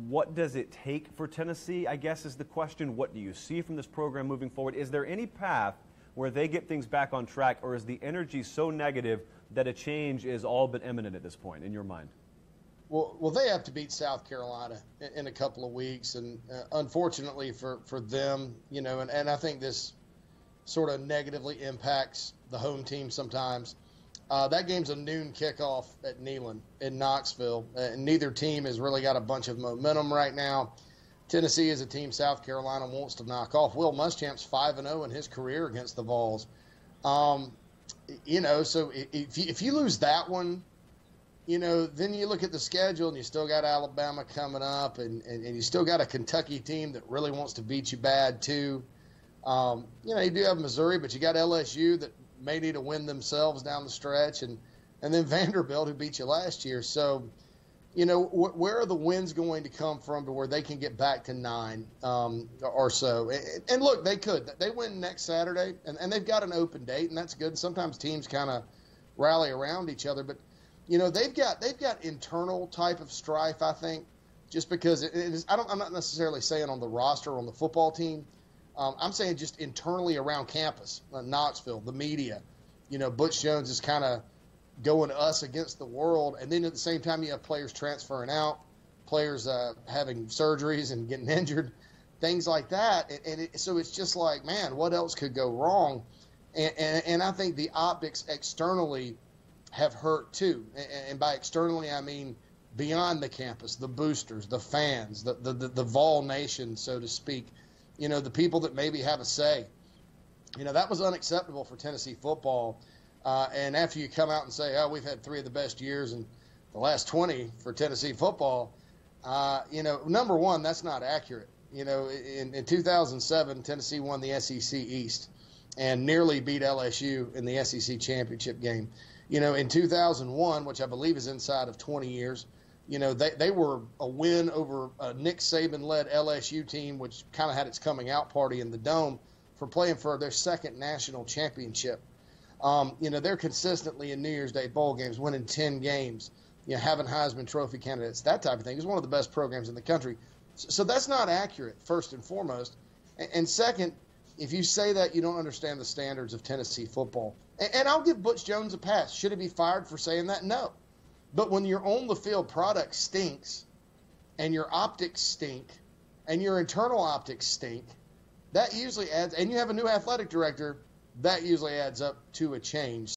what does it take for Tennessee, I guess, is the question. What do you see from this program moving forward? Is there any path where they get things back on track, or is the energy so negative that a change is all but imminent at this point, in your mind? Well, they have to beat South Carolina in a couple of weeks, and unfortunately for them, you know, and I think this sort of negatively impacts the home team sometimes. That game's a noon kickoff at Neyland in Knoxville, and neither team has really got a bunch of momentum right now. Tennessee is a team South Carolina wants to knock off. Will Muschamp's 5-0 in his career against the Vols. You know, so if you lose that one, you know, then you look at the schedule and you still got Alabama coming up, and you still got a Kentucky team that really wants to beat you bad too. You know, you do have Missouri, but you got LSU that may need to win themselves down the stretch, and then Vanderbilt, who beat you last year. So, you know, where are the wins going to come from to where they can get back to 9 or so? And look, they could. They win next Saturday, and they've got an open date, and that's good. Sometimes teams kind of rally around each other, but you know, they've got internal type of strife, I think, just because it is. I'm not necessarily saying on the roster or on the football team. I'm saying just internally around campus, Knoxville, the media. You know, Butch Jones is kind of going us against the world, and then at the same time you have players transferring out, players having surgeries and getting injured, things like that. So it's just like, man, what else could go wrong? And I think the optics externally have hurt too. And by externally, I mean beyond the campus, the boosters, the fans, the Vol Nation, so to speak. You know, the people that maybe have a say. You know, that was unacceptable for Tennessee football. And after you come out and say, oh, we've had 3 of the best years in the last 20 for Tennessee football, you know, number one, that's not accurate. You know, in 2007, Tennessee won the SEC East and nearly beat LSU in the SEC championship game. You know, in 2001, which I believe is inside of 20 years, you know, they were a win over a Nick Saban-led LSU team, which kind of had its coming out party in the Dome for playing for their second national championship. You know, they're consistently in New Year's Day bowl games, winning 10 games, you know, having Heisman Trophy candidates, that type of thing. It's one of the best programs in the country. So that's not accurate, first and foremost. And second, if you say that, you don't understand the standards of Tennessee football. And I'll give Butch Jones a pass. Should he be fired for saying that? No. But when your on-the-field product stinks and your optics stink and your internal optics stink, that usually adds – and you have a new athletic director, that usually adds up to a change.